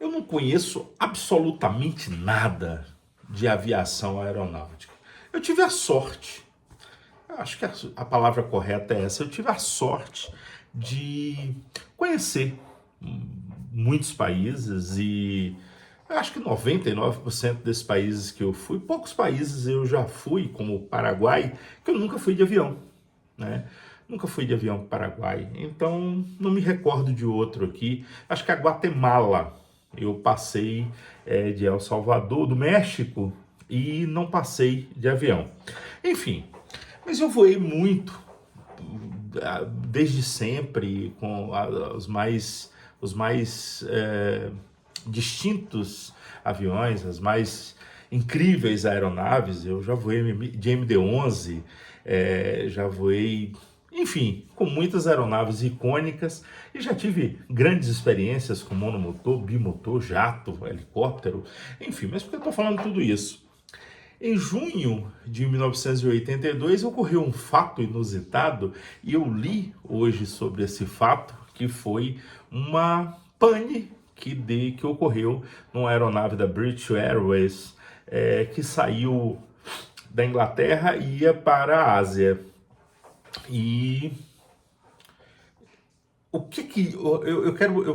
Eu não conheço absolutamente nada de aviação aeronáutica. Eu tive a sorte, eu acho que a palavra correta é essa, eu tive a sorte de conhecer muitos países e eu acho que 99% desses países que eu fui, poucos países eu já fui, como o Paraguai, que eu nunca fui de avião, né? Nunca fui de avião para o Paraguai, então não me recordo de outro aqui. Acho que a Guatemala eu passei de El Salvador, do México, e não passei de avião. Enfim, mas eu voei muito, desde sempre, com os mais distintos aviões, as mais incríveis aeronaves. Eu já voei de MD-11, já voei, enfim, com muitas aeronaves icônicas e já tive grandes experiências com monomotor, bimotor, jato, helicóptero, enfim. Mas por que eu estou falando tudo isso? Em junho de 1982 ocorreu um fato inusitado e eu li hoje sobre esse fato, que foi uma pane que ocorreu numa aeronave da British Airways, que saiu da Inglaterra e ia para a Ásia. E eu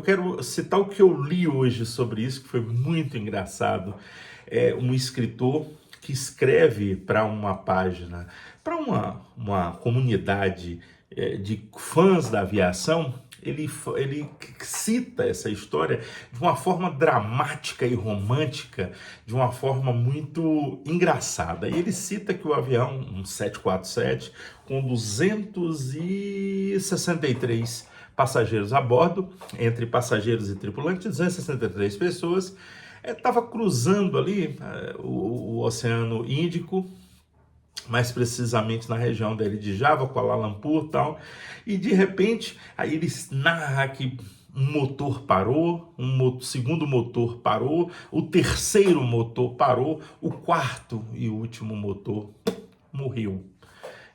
quero citar o que eu li hoje sobre isso, que foi muito engraçado. Um escritor que escreve para uma página, para uma comunidade de fãs da aviação. Ele cita essa história de uma forma dramática e romântica, de uma forma muito engraçada. E ele cita que o avião, um 747, com 263 passageiros a bordo, entre passageiros e tripulantes, 263 pessoas, estava cruzando ali o Oceano Índico, mais precisamente na região dele de Java, Kuala Lumpur e tal, e de repente, aí ele narra que um motor parou, segundo motor parou, o terceiro motor parou, o quarto e último motor morreu.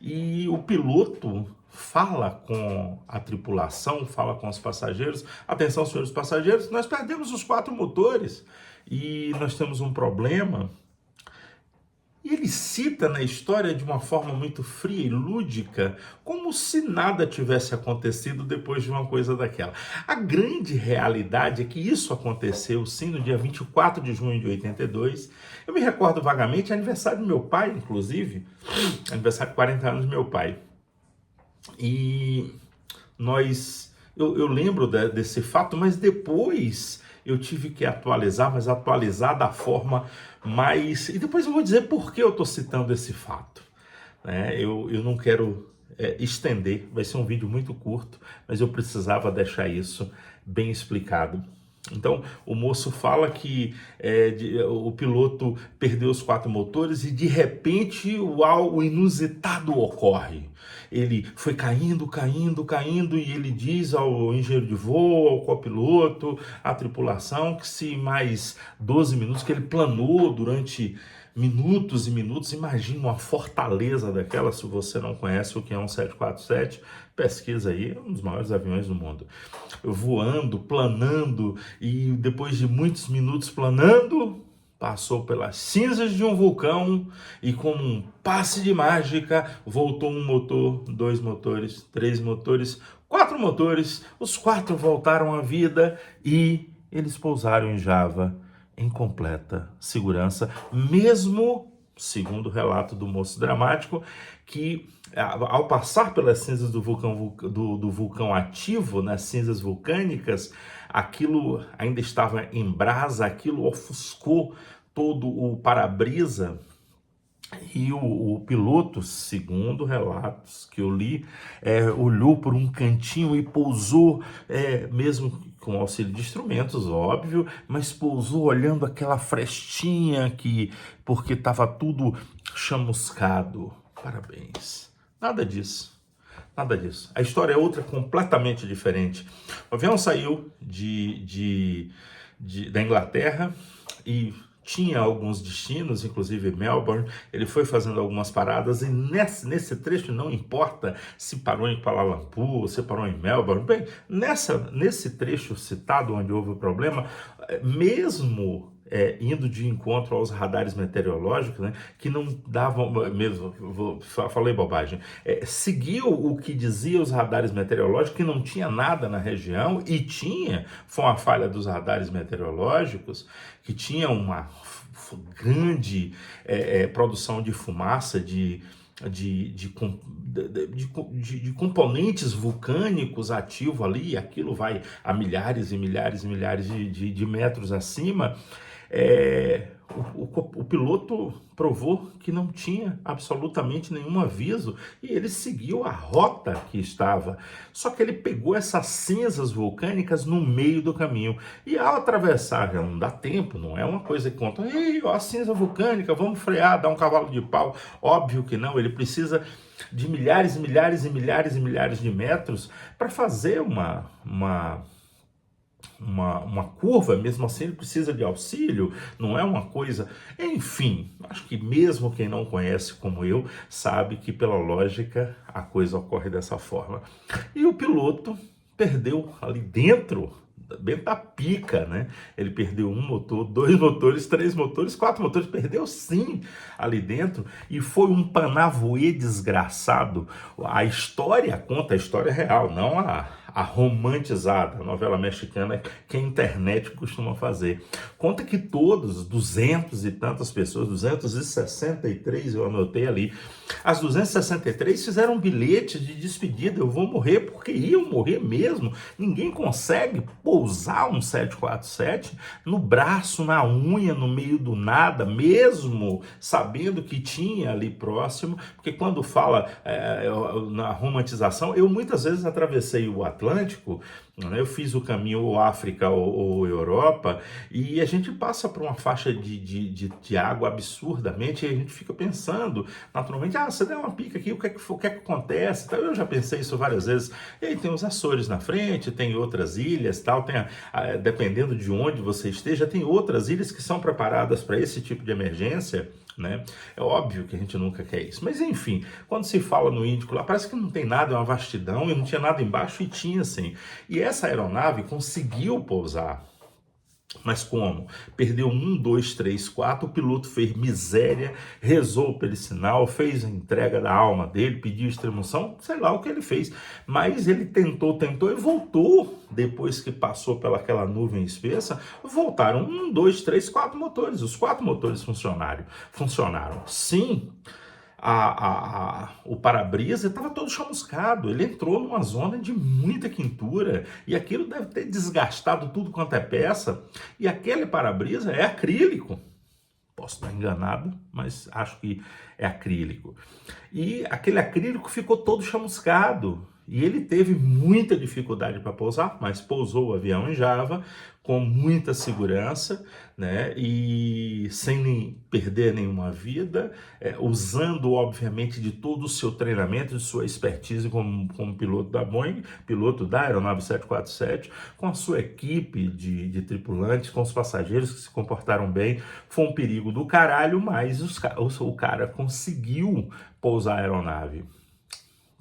E o piloto fala com a tripulação, fala com os passageiros: atenção, senhores passageiros, nós perdemos os 4 motores e nós temos um problema. E ele cita na história de uma forma muito fria e lúdica, como se nada tivesse acontecido depois de uma coisa daquela. A grande realidade é que isso aconteceu, sim, no dia 24 de junho de 82. Eu me recordo vagamente, é aniversário do meu pai, inclusive, aniversário de 40 anos do meu pai. E eu lembro desse fato, mas depois eu tive que atualizar, mas atualizar da forma mais... E depois eu vou dizer por que eu estou citando esse fato. Eu não quero estender, vai ser um vídeo muito curto, mas eu precisava deixar isso bem explicado. Então, o moço fala que o piloto perdeu os 4 motores e, de repente, o inusitado ocorre. Ele foi caindo, caindo, caindo, e ele diz ao engenheiro de voo, ao copiloto, à tripulação, que se mais 12 minutos, que ele planou durante minutos e minutos. Imagina uma fortaleza daquela. Se você não conhece o que é um 747, pesquisa aí, é um dos maiores aviões do mundo. Voando, planando, e depois de muitos minutos planando, passou pelas cinzas de um vulcão e, como um passe de mágica, voltou um motor, 2 motores, 3 motores, 4 motores, os 4 voltaram à vida e eles pousaram em Java em completa segurança, mesmo, segundo o relato do moço dramático, que ao passar pelas cinzas do vulcão ativo, nas cinzas vulcânicas, aquilo ainda estava em brasa, aquilo ofuscou todo o para-brisa. E o piloto, segundo relatos que eu li, olhou por um cantinho e pousou, mesmo com auxílio de instrumentos, óbvio, mas pousou olhando aquela frestinha porque estava tudo chamuscado. Parabéns. Nada disso. Nada disso. A história é outra, completamente diferente. O avião saiu da Inglaterra e tinha alguns destinos, inclusive Melbourne. Ele foi fazendo algumas paradas, e nesse trecho, não importa se parou em Kuala Lumpur, se parou em Melbourne, bem, nesse trecho citado onde houve o problema, mesmo indo de encontro aos radares meteorológicos, né, que não davam, mesmo, falei bobagem, seguiu o que diziam os radares meteorológicos, que não tinha nada na região, e foi uma falha dos radares meteorológicos, que tinha uma grande produção de fumaça, de componentes vulcânicos ativos ali, e aquilo vai a milhares e milhares e milhares de metros acima. O piloto provou que não tinha absolutamente nenhum aviso, e ele seguiu a rota que estava. Só que ele pegou essas cinzas vulcânicas no meio do caminho, e ao atravessar, já não dá tempo, não é uma coisa que conta, ei, ó, a cinza vulcânica, vamos frear, dar um cavalo de pau. Óbvio que não, ele precisa de milhares e milhares e milhares e milhares de metros para fazer uma curva. Mesmo assim ele precisa de auxílio, não é uma coisa... Enfim, acho que mesmo quem não conhece como eu, sabe que pela lógica a coisa ocorre dessa forma. E o piloto perdeu ali dentro, bem da pica, né? Ele perdeu um motor, 2 motores, 3 motores, 4 motores, perdeu sim ali dentro, e foi um panavoê desgraçado. A história conta a história real, não a romantizada, a novela mexicana que a internet costuma fazer. Conta que todos, 200 e tantas pessoas, 263, eu anotei ali, as 263 fizeram um bilhete de despedida: eu vou morrer, porque iam morrer mesmo. Ninguém consegue pousar um 747 no braço, na unha, no meio do nada, mesmo sabendo que tinha ali próximo, porque quando fala na romantização, eu muitas vezes atravessei o Atlântico, né? Eu fiz o caminho África ou Europa, e a gente passa por uma faixa de água absurdamente, e a gente fica pensando, naturalmente, você deu uma pica aqui, o que é que acontece? Então, eu já pensei isso várias vezes. E aí tem os Açores na frente, tem outras ilhas, tal, dependendo de onde você esteja, tem outras ilhas que são preparadas para esse tipo de emergência, né? É óbvio que a gente nunca quer isso, mas enfim, quando se fala no Índico lá, parece que não tem nada, é uma vastidão, e não tinha nada embaixo, e tinha sim. E essa aeronave conseguiu pousar. Mas como? Perdeu 1, 2, 3, 4, o piloto fez miséria, rezou pelo sinal, fez a entrega da alma dele, pediu extremoção, sei lá o que ele fez, mas ele tentou e voltou. Depois que passou pelaquela nuvem espessa, voltaram 1, 2, 3, 4 motores, os 4 motores funcionaram. Sim, o para-brisa estava todo chamuscado, ele entrou numa zona de muita quintura, e aquilo deve ter desgastado tudo quanto é peça, e aquele para-brisa é acrílico. Posso estar enganado, mas acho que é acrílico. E aquele acrílico ficou todo chamuscado, e ele teve muita dificuldade para pousar, mas pousou o avião em Java com muita segurança, né? E sem perder nenhuma vida, usando obviamente de todo o seu treinamento, de sua expertise como piloto da Boeing, piloto da aeronave 747, com a sua equipe de tripulantes, com os passageiros que se comportaram bem. Foi um perigo do caralho, mas o cara conseguiu pousar a aeronave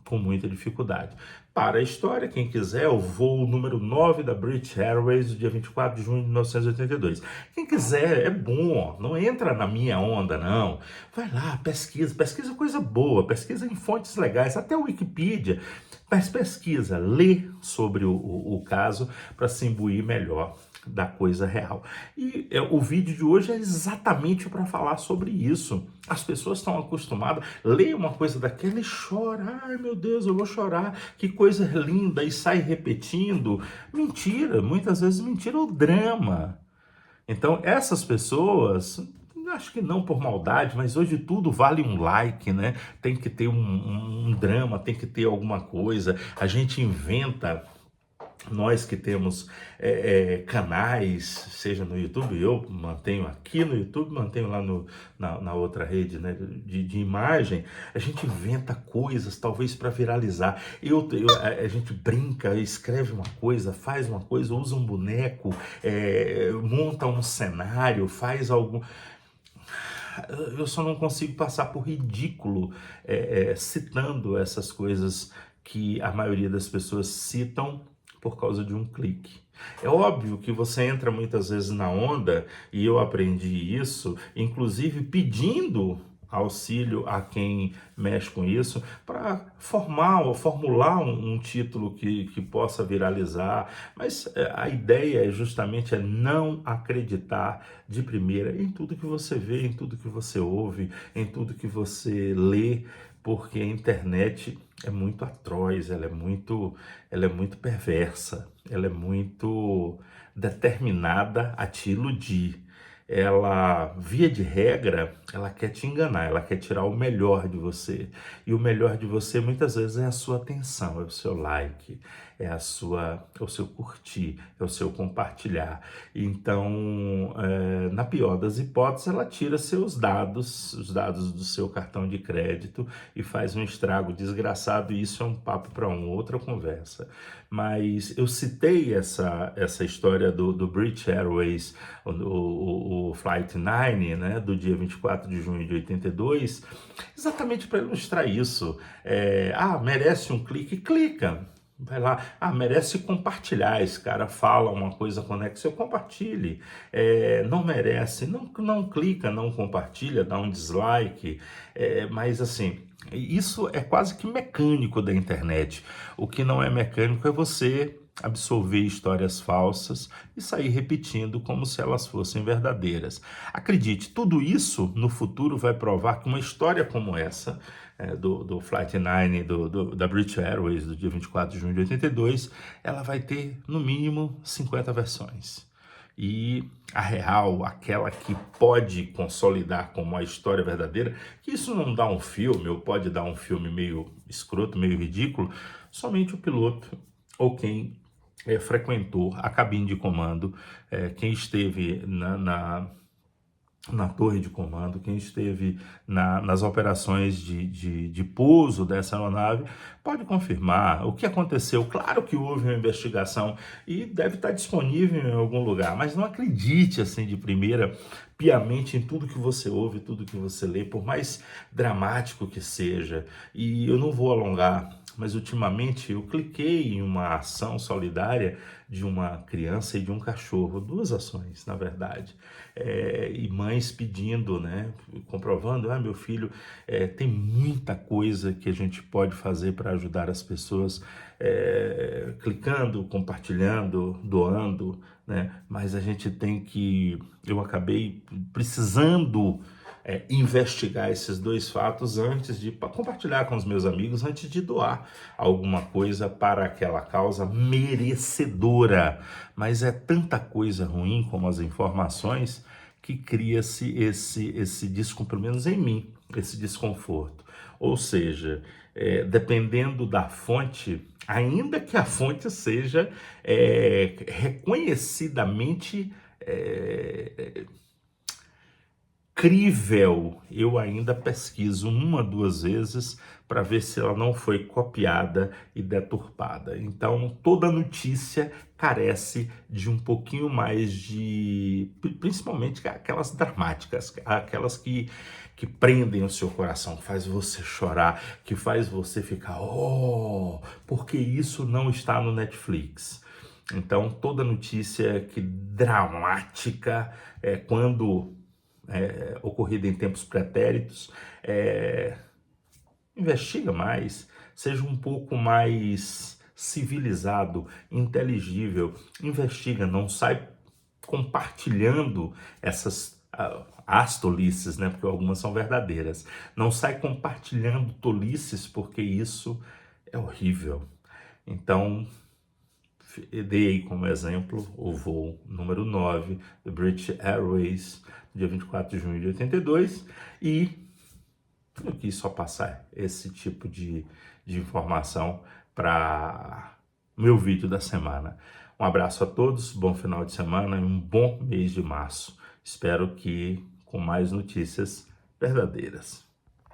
com muita dificuldade. Para a história, quem quiser, o voo número 9 da British Airways, do dia 24 de junho de 1982. Quem quiser, é bom, não entra na minha onda, não. Vai lá, pesquisa coisa boa, pesquisa em fontes legais, até o Wikipedia, mas pesquisa, lê sobre o caso para se imbuir melhor da coisa real. E o vídeo de hoje é exatamente para falar sobre isso. As pessoas estão acostumadas, lê uma coisa daquela e chora. Ai, meu Deus, eu vou chorar, que coisa linda, e sai repetindo. Mentira, muitas vezes mentira ou drama. Então, essas pessoas, acho que não por maldade, mas hoje tudo vale um like, né? Tem que ter um drama, tem que ter alguma coisa. A gente inventa Nós que temos canais, seja no YouTube, eu mantenho aqui no YouTube, mantenho lá na outra rede, né, de imagem, a gente inventa coisas, talvez para viralizar. A gente brinca, escreve uma coisa, faz uma coisa, usa um boneco, monta um cenário, faz algum. Eu só não consigo passar por ridículo citando essas coisas que a maioria das pessoas citam por causa de um clique. É óbvio que você entra muitas vezes na onda, e eu aprendi isso, inclusive pedindo auxílio a quem mexe com isso, para formular um título que possa viralizar, mas a ideia é justamente não acreditar de primeira em tudo que você vê, em tudo que você ouve, em tudo que você lê, porque a internet é muito atroz, ela é muito perversa, ela é muito determinada a te iludir. Ela, via de regra, ela quer te enganar, ela quer tirar o melhor de você. E o melhor de você muitas vezes é a sua atenção, é o seu like, é o seu curtir, é o seu compartilhar. Então, na pior das hipóteses, ela tira seus dados, os dados do seu cartão de crédito, e faz um estrago desgraçado, e isso é um papo para uma outra conversa. Mas eu citei essa história do British Airways, o Flight 9, né, do dia 24 de junho de 82, exatamente para ilustrar isso. Merece um clique? Clica. Vai lá, merece compartilhar. Esse cara fala uma coisa conexa, eu compartilhe. Não merece, não clica, não compartilha, dá um dislike. Mas assim, isso é quase que mecânico da internet. O que não é mecânico é você absorver histórias falsas e sair repetindo como se elas fossem verdadeiras. Acredite, tudo isso no futuro vai provar que uma história como essa, do Flight 9, da British Airways, do dia 24 de junho de 82, ela vai ter no mínimo 50 versões. E a real, aquela que pode consolidar como a história verdadeira, que isso não dá um filme, ou pode dar um filme meio escroto, meio ridículo, somente o piloto ou quem frequentou a cabine de comando, quem esteve na torre de comando, quem esteve nas operações de pouso dessa aeronave, pode confirmar o que aconteceu. Claro que houve uma investigação e deve estar disponível em algum lugar, mas não acredite assim de primeira piamente em tudo que você ouve, tudo que você lê, por mais dramático que seja. E eu não vou alongar, mas ultimamente eu cliquei em uma ação solidária de uma criança e de um cachorro, duas ações, na verdade, e mães pedindo, né, comprovando, meu filho, tem muita coisa que a gente pode fazer para ajudar as pessoas, clicando, compartilhando, doando, né, mas a gente tem que, eu acabei precisando investigar esses dois fatos antes de compartilhar com os meus amigos, antes de doar alguma coisa para aquela causa merecedora. Mas é tanta coisa ruim como as informações que cria-se esse desconforto, pelo menos em mim, esse desconforto. Ou seja, dependendo da fonte, ainda que a fonte seja reconhecidamente crível, eu ainda pesquiso uma, duas vezes para ver se ela não foi copiada e deturpada. Então, toda notícia carece de um pouquinho mais de, principalmente aquelas dramáticas, aquelas que prendem o seu coração, que faz você chorar, que faz você ficar, porque isso não está no Netflix. Então, toda notícia que dramática, quando ocorrida em tempos pretéritos, investiga mais, seja um pouco mais civilizado, inteligível, investiga, não sai compartilhando essas as tolices, né? Porque algumas são verdadeiras. Não sai compartilhando tolices, porque isso é horrível. Então, dei como exemplo o voo número 9 do British Airways, dia 24 de junho de 82, e eu quis só passar esse tipo de informação para meu vídeo da semana. Um abraço a todos, bom final de semana e um bom mês de março. Espero que com mais notícias verdadeiras.